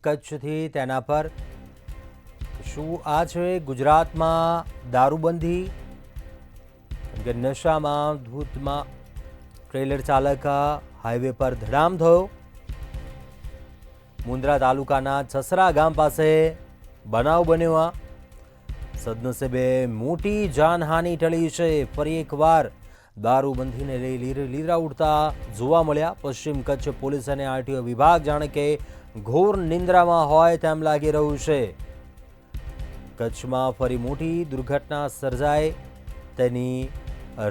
કચ્છથી તેના પર શું આ છે ગુજરાતમાં દારૂબંધી કે નશામાં ધૂતમાં ટ્રેલર ચાલક હાઈવે પર ધડામ થયો। મુન્દ્રા તાલુકાના છસરા ગામ પાસે બનાવ બન્યો। સદનસીબે મોટી જાનહાનિ ટળી છે। ફરી એકવાર દારૂબંધીને લઈ લીરા ઉડતા જોવા મળ્યા। પશ્ચિમ કચ્છ પોલીસ અને આરટીઓ વિભાગ જાણે કે ઘોર નિંદ્રામાં હોય તેમ લાગી રહ્યું છે। કચ્છમાં ફરી મોટી દુર્ઘટના સર્જાય તેની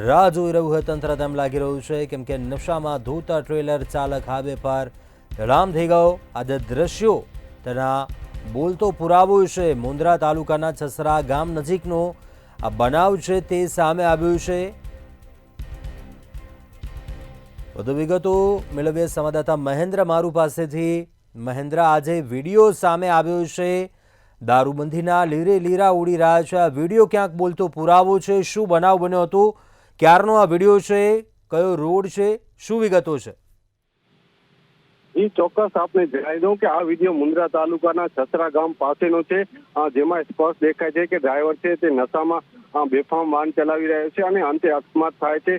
રાહ જોઈ રહ્યું હોય તંત્ર તેમ લાગી રહ્યું છે, કેમ કે નશામાં ધોતા ટ્રેલર ચાલક હાઈવે પર ધડામ થઈ ગયો। આ દ્રશ્યો તેના બોલતો પુરાવો છે। મુન્દ્રા તાલુકાના છસરા ગામ નજીકનો આ બનાવ છે તે સામે આવ્યું છે। વધુ વિગતો મેળવીએ સંવાદદાતા મહેન્દ્ર મારુ પાસેથી। મહેન્દ્ર, આજે વિડીયો સામે આવ્યો છે, દારૂબંધીના લીરા ઉડી રહ્યા છે। આ વિડીયો ક્યાંક બોલતો પુરાવો છે। શું બનાવ બન્યો હતો, ક્યારનો આ વિડીયો છે, કયો રોડ છે, શું વિગતો છે? ચોક્કસ આપને જણાવી દઉં કે આ વિડીયો મુન્દ્રા તાલુકાના છસરા ગામ પાસેનો છે, જેમાં સ્પષ્ટ દેખાય છે કે ડ્રાઈવર છે તે નશામાં બેફામ વાહન ચલાવી રહ્યો છે અને અંતે અકસ્માત થાય છે।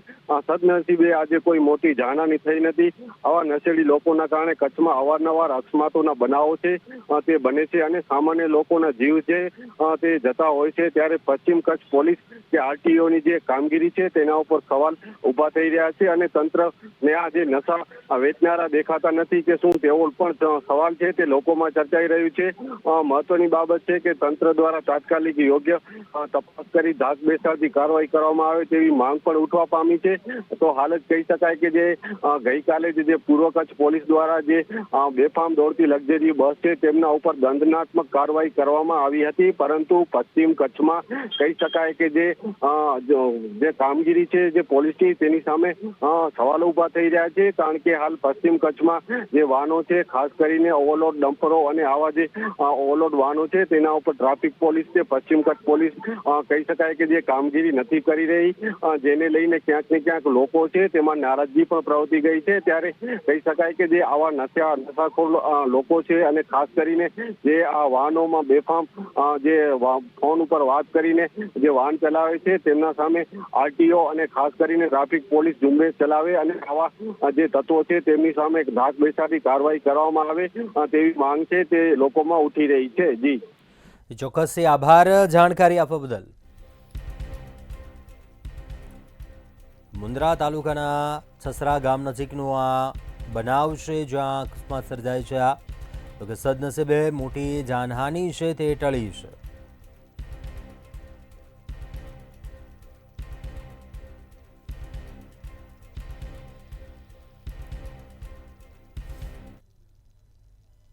સદનસીબે આજે કોઈ મોટી જાનહાની થઈ નથી। આવા નશેડી લોકોના કારણે કચ્છમાં અવારનવાર અકસ્માતોના બનાવો છે તે બને છે અને સામાન્ય લોકોના જીવ છે તે જતા હોય છે। ત્યારે પશ્ચિમ કચ્છ પોલીસ કે આરટીઓની જે કામગીરી છે તેના ઉપર સવાલ ઉભા થઈ રહ્યા છે અને તંત્રને આ જે નશા વેચનારા દેખાતા નથી કે શું, તેવો પણ સવાલ છે તે લોકોમાં ચર્ચાઈ રહ્યું છે। મહત્વની બાબત છે કે તંત્ર દ્વારા તાત્કાલિક યોગ્ય તપાસ કરી ધાક બેસાડતી કાર્યવાહી કરવામાં આવે તેવી માંગ પણ ઉઠવા પામી છે। તો હાલ જ કહી શકાય કે જે ગઈકાલે જે પૂર્વ કચ્છ પોલીસ દ્વારા જે બેફામ દોડતી લક્ઝરી બસ છે તેમના ઉપર દંડનાત્મક કાર્યવાહી કરવામાં આવી હતી, પરંતુ પશ્ચિમ કચ્છમાં કહી શકાય કે જે કામગીરી છે જે પોલીસની તેની સામે સવાલો ઉભા થઈ રહ્યા છે। કારણ કે હાલ પશ્ચિમ કચ્છમાં જે વાહનો છે, ખાસ કરીને ઓવરલોડ ડમ્પરો અને આવા જે ઓવરલોડ વાહનો છે તેના ઉપર ટ્રાફિક પોલીસ છે, પશ્ચિમ કચ્છ પોલીસ કહી શકાય કે જે કામગીરી નથી કરી રહી, જેને લઈને ક્યાંક ને ક્યાંક લોકો છે તેમાં નારાજગી પણ પ્રવર્તી ગઈ છે। ત્યારે કહી શકાય કે જે આવા નશાખોર લોકો છે અને ખાસ કરીને જે આ વાહનોમાં બેફામ જે ફોન ઉપર વાત કરીને જે વાહન ચલાવે છે તેમના સામે આરટીઓ અને ખાસ કરીને ટ્રાફિક પોલીસ ઝુંબેશ ચલાવે અને આવા જે તત્વો છે તેમની સામે ધાક બેસાડી કાર્યવાહી કરવામાં આવે તેવી માંગ છે તે લોકોમાં ઉઠી રહી છે। જી ચોક્કસ, આભાર જાણકારી આપવા બદલ। મુન્દ્રા તાલુકાના છસરા ગામ નજીકનો આ બનાવ છે જ્યાં અકસ્માત સર્જાય છે। તો કે સદનસીબે મોટી જાનહાનિ છે તે ટળી છે।